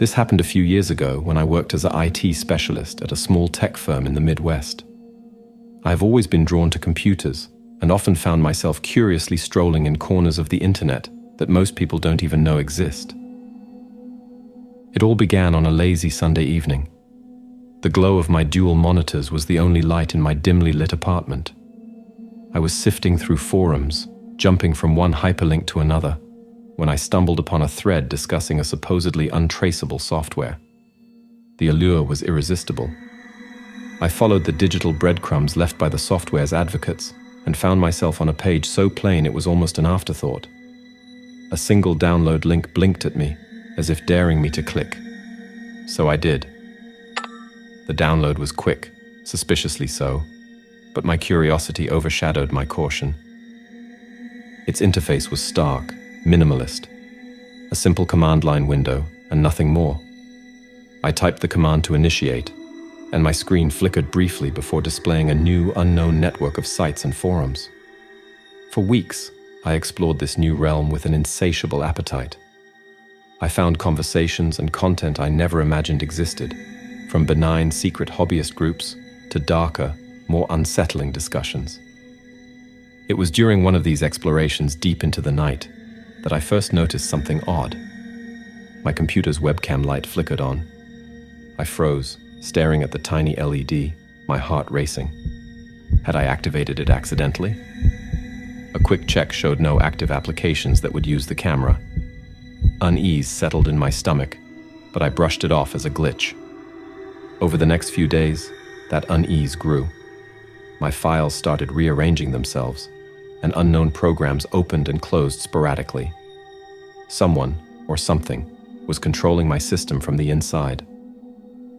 This happened a few years ago when I worked as an IT specialist at a small tech firm in the Midwest. I have always been drawn to computers and often found myself curiously strolling in corners of the internet that most people don't even know exist. It all began on a lazy Sunday evening. The glow of my dual monitors was the only light in my dimly lit apartment. I was sifting through forums, jumping from one hyperlink to another, when I stumbled upon a thread discussing a supposedly untraceable software. The allure was irresistible. I followed the digital breadcrumbs left by the software's advocates and found myself on a page so plain it was almost an afterthought. A single download link blinked at me, as if daring me to click. So I did. The download was quick, suspiciously so, but my curiosity overshadowed my caution. Its interface was stark, minimalist. A simple command line window and nothing more. I typed the command to initiate, and my screen flickered briefly before displaying a new, unknown network of sites and forums. For weeks, I explored this new realm with an insatiable appetite. I found conversations and content I never imagined existed, from benign secret hobbyist groups to darker, more unsettling discussions. It was during one of these explorations deep into the night that I first noticed something odd. My computer's webcam light flickered on. I froze, staring at the tiny LED, my heart racing. Had I activated it accidentally? A quick check showed no active applications that would use the camera. Unease settled in my stomach, but I brushed it off as a glitch. Over the next few days, that unease grew. My files started rearranging themselves, and unknown programs opened and closed sporadically. Someone, or something, was controlling my system from the inside.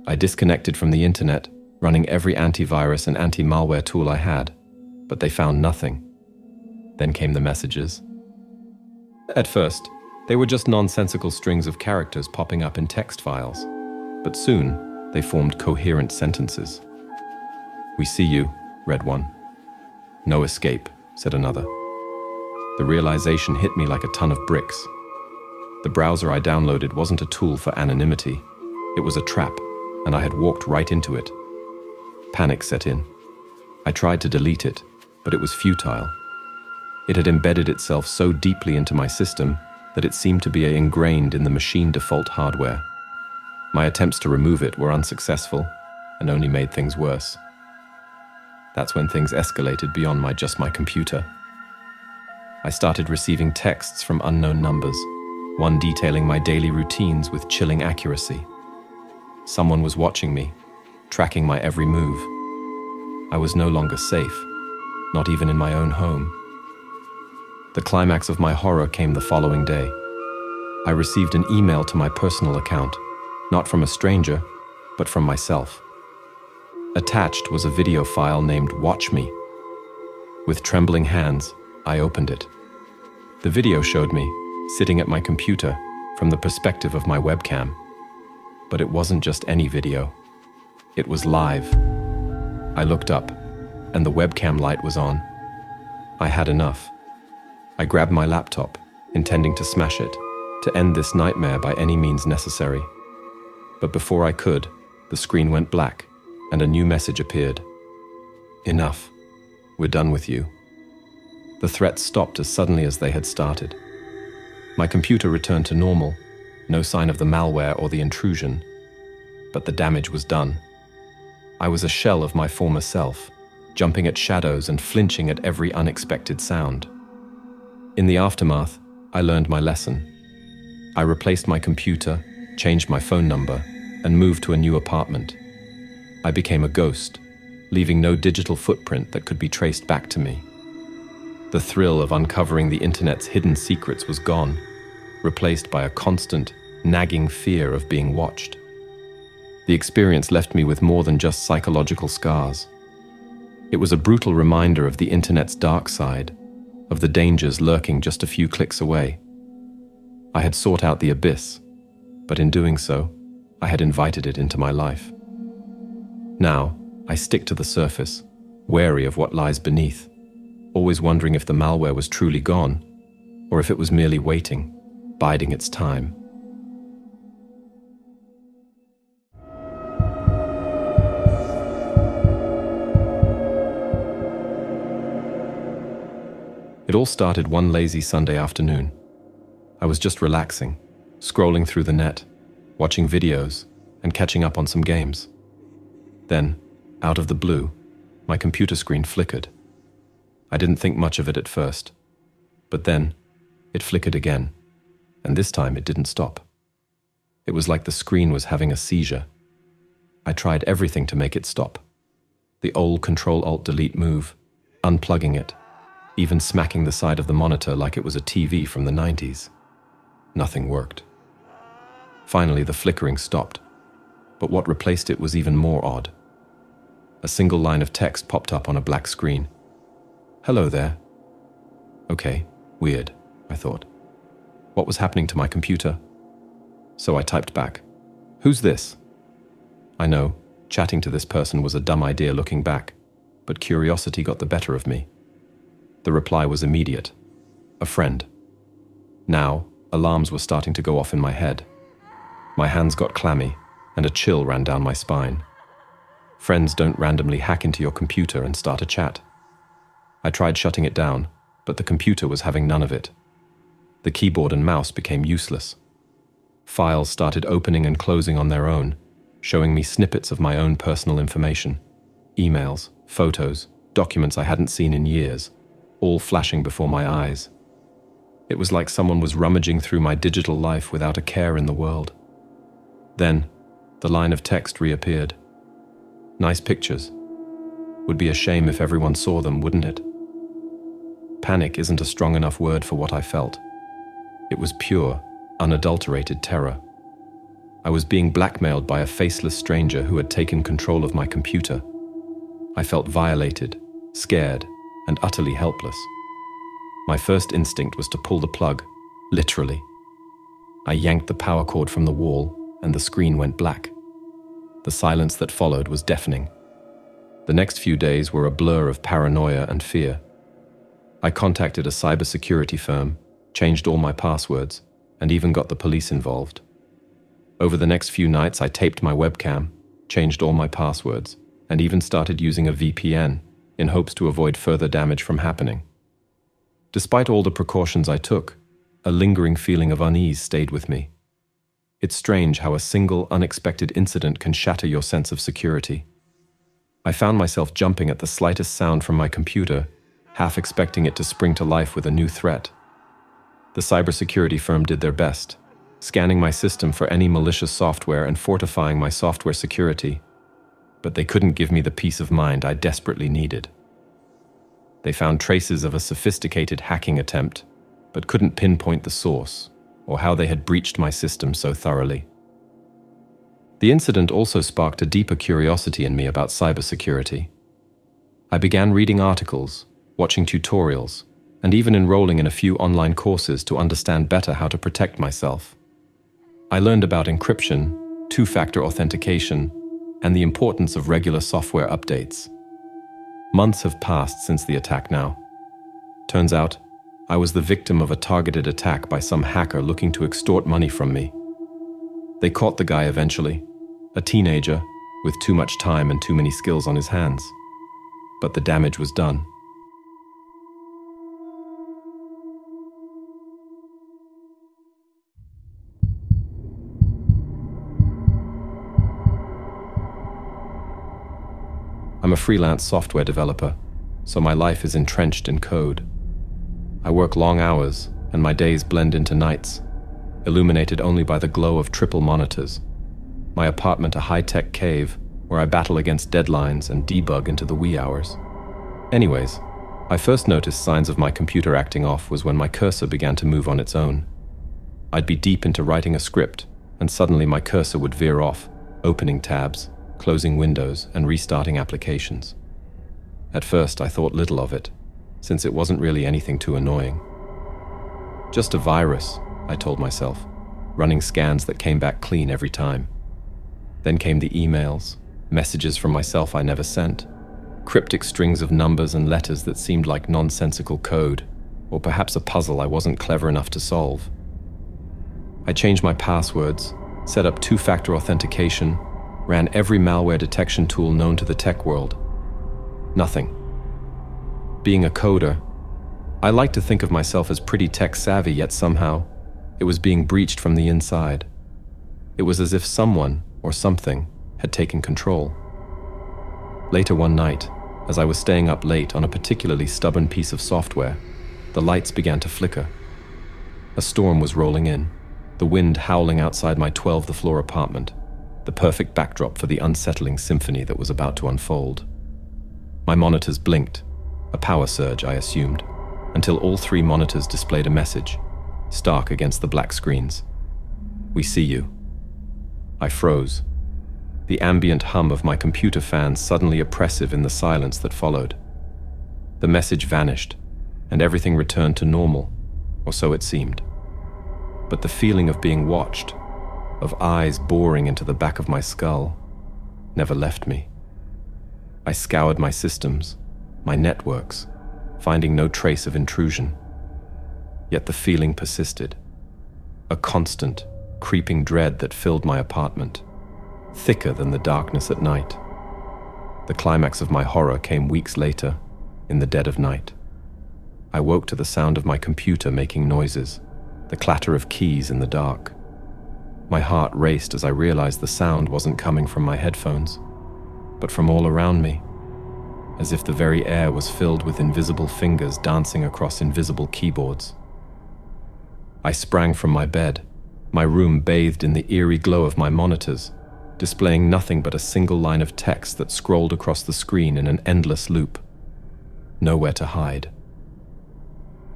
I disconnected from the internet, running every antivirus and anti-malware tool I had, but they found nothing. Then came the messages. At first, they were just nonsensical strings of characters popping up in text files, but soon they formed coherent sentences. "We see you," read one. "No escape," said another. The realization hit me like a ton of bricks. The browser I downloaded wasn't a tool for anonymity. It was a trap, and I had walked right into it. Panic set in. I tried to delete it, but it was futile. It had embedded itself so deeply into my system that it seemed to be ingrained in the machine default hardware. My attempts to remove it were unsuccessful and only made things worse. That's when things escalated beyond just my computer. I started receiving texts from unknown numbers, one detailing my daily routines with chilling accuracy. Someone was watching me, tracking my every move. I was no longer safe, not even in my own home. The climax of my horror came the following day. I received an email to my personal account, not from a stranger, but from myself. Attached was a video file named "Watch Me." With trembling hands, I opened it. The video showed me, sitting at my computer, from the perspective of my webcam. But it wasn't just any video. It was live. I looked up, and the webcam light was on. I had enough. I grabbed my laptop, intending to smash it, to end this nightmare by any means necessary. But before I could, the screen went black, and a new message appeared. "Enough. We're done with you." The threats stopped as suddenly as they had started. My computer returned to normal, no sign of the malware or the intrusion, but the damage was done. I was a shell of my former self, jumping at shadows and flinching at every unexpected sound. In the aftermath, I learned my lesson. I replaced my computer, changed my phone number, and moved to a new apartment. I became a ghost, leaving no digital footprint that could be traced back to me. The thrill of uncovering the internet's hidden secrets was gone, replaced by a constant, nagging fear of being watched. The experience left me with more than just psychological scars. It was a brutal reminder of the internet's dark side, of the dangers lurking just a few clicks away. I had sought out the abyss, but in doing so, I had invited it into my life. Now, I stick to the surface, wary of what lies beneath, always wondering if the malware was truly gone, or if it was merely waiting, biding its time. It all started one lazy Sunday afternoon. I was just relaxing, scrolling through the net, watching videos, and catching up on some games. Then, out of the blue, my computer screen flickered. I didn't think much of it at first, but then it flickered again, and this time it didn't stop. It was like the screen was having a seizure. I tried everything to make it stop. The old Control-Alt-Delete move, unplugging it, even smacking the side of the monitor like it was a TV from the 90s. Nothing worked. Finally, the flickering stopped, but what replaced it was even more odd. A single line of text popped up on a black screen. "Hello there." Okay, weird, I thought. What was happening to my computer? So I typed back, "Who's this?" I know, chatting to this person was a dumb idea looking back, but curiosity got the better of me. The reply was immediate. A friend. Now, alarms were starting to go off in my head. My hands got clammy, and a chill ran down my spine. Friends don't randomly hack into your computer and start a chat. I tried shutting it down, but the computer was having none of it. The keyboard and mouse became useless. Files started opening and closing on their own, showing me snippets of my own personal information. Emails, photos, documents I hadn't seen in years, all flashing before my eyes. It was like someone was rummaging through my digital life without a care in the world. Then, the line of text reappeared. "Nice pictures. Would be a shame if everyone saw them, wouldn't it?" Panic isn't a strong enough word for what I felt. It was pure, unadulterated terror. I was being blackmailed by a faceless stranger who had taken control of my computer. I felt violated, scared, and utterly helpless. My first instinct was to pull the plug, literally. I yanked the power cord from the wall, and the screen went black. The silence that followed was deafening. The next few days were a blur of paranoia and fear. I contacted a cybersecurity firm, changed all my passwords, and even got the police involved. Over the next few nights, I taped my webcam, changed all my passwords, and even started using a VPN in hopes to avoid further damage from happening. Despite all the precautions I took, a lingering feeling of unease stayed with me. It's strange how a single, unexpected incident can shatter your sense of security. I found myself jumping at the slightest sound from my computer, half expecting it to spring to life with a new threat. The cybersecurity firm did their best, scanning my system for any malicious software and fortifying my software security, but they couldn't give me the peace of mind I desperately needed. They found traces of a sophisticated hacking attempt, but couldn't pinpoint the source or how they had breached my system so thoroughly. The incident also sparked a deeper curiosity in me about cybersecurity. I began reading articles, watching tutorials, and even enrolling in a few online courses to understand better how to protect myself. I learned about encryption, two-factor authentication, and the importance of regular software updates. Months have passed since the attack now. Turns out, I was the victim of a targeted attack by some hacker looking to extort money from me. They caught the guy eventually, a teenager with too much time and too many skills on his hands. But the damage was done. I'm a freelance software developer, so my life is entrenched in code. I work long hours, and my days blend into nights, illuminated only by the glow of triple monitors. My apartment a high-tech cave where I battle against deadlines and debug into the wee hours. Anyways, I first noticed signs of my computer acting off was when my cursor began to move on its own. I'd be deep into writing a script, and suddenly my cursor would veer off, opening tabs, closing windows, and restarting applications. At first, I thought little of it, since it wasn't really anything too annoying. Just a virus, I told myself, running scans that came back clean every time. Then came the emails, messages from myself I never sent, cryptic strings of numbers and letters that seemed like nonsensical code, or perhaps a puzzle I wasn't clever enough to solve. I changed my passwords, set up two-factor authentication, ran every malware detection tool known to the tech world. Nothing. Being a coder, I like to think of myself as pretty tech-savvy, yet somehow, it was being breached from the inside. It was as if someone, or something, had taken control. Later one night, as I was staying up late on a particularly stubborn piece of software, the lights began to flicker. A storm was rolling in, the wind howling outside my 12th-floor apartment, the perfect backdrop for the unsettling symphony that was about to unfold. My monitors blinked, a power surge, I assumed, until all 3 monitors displayed a message, stark against the black screens. "We see you." I froze, the ambient hum of my computer fans suddenly oppressive in the silence that followed. The message vanished, and everything returned to normal, or so it seemed. But the feeling of being watched, of eyes boring into the back of my skull, never left me. I scoured my systems, my networks, finding no trace of intrusion. Yet the feeling persisted, a constant, creeping dread that filled my apartment, thicker than the darkness at night. The climax of my horror came weeks later, in the dead of night. I woke to the sound of my computer making noises, the clatter of keys in the dark. My heart raced as I realized the sound wasn't coming from my headphones, but from all around me, as if the very air was filled with invisible fingers dancing across invisible keyboards. I sprang from my bed, my room bathed in the eerie glow of my monitors, displaying nothing but a single line of text that scrolled across the screen in an endless loop. Nowhere to hide.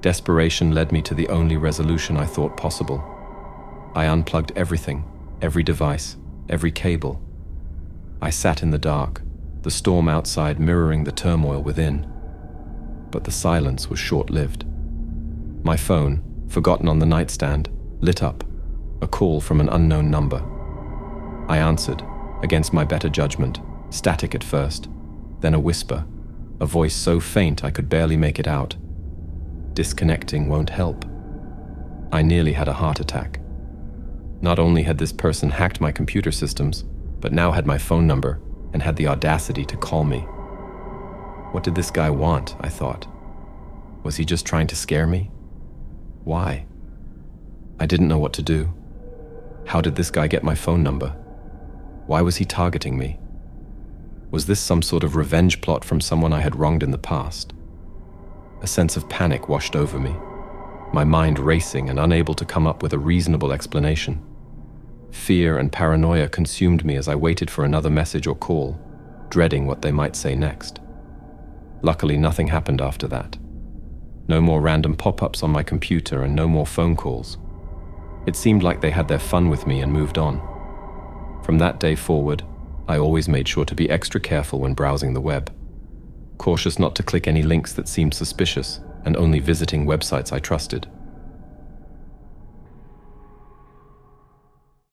Desperation led me to the only resolution I thought possible. I unplugged everything, every device, every cable. I sat in the dark, the storm outside mirroring the turmoil within. But the silence was short-lived. My phone, forgotten on the nightstand, lit up, a call from an unknown number. I answered, against my better judgment, static at first, then a whisper, a voice so faint I could barely make it out. "Disconnecting won't help." I nearly had a heart attack. Not only had this person hacked my computer systems, but now had my phone number and had the audacity to call me. What did this guy want, I thought? Was he just trying to scare me? Why? I didn't know what to do. How did this guy get my phone number? Why was he targeting me? Was this some sort of revenge plot from someone I had wronged in the past? A sense of panic washed over me, my mind racing and unable to come up with a reasonable explanation. Fear and paranoia consumed me as I waited for another message or call, dreading what they might say next. Luckily, nothing happened after that. No more random pop-ups on my computer and no more phone calls. It seemed like they had their fun with me and moved on. From that day forward, I always made sure to be extra careful when browsing the web, cautious not to click any links that seemed suspicious and only visiting websites I trusted.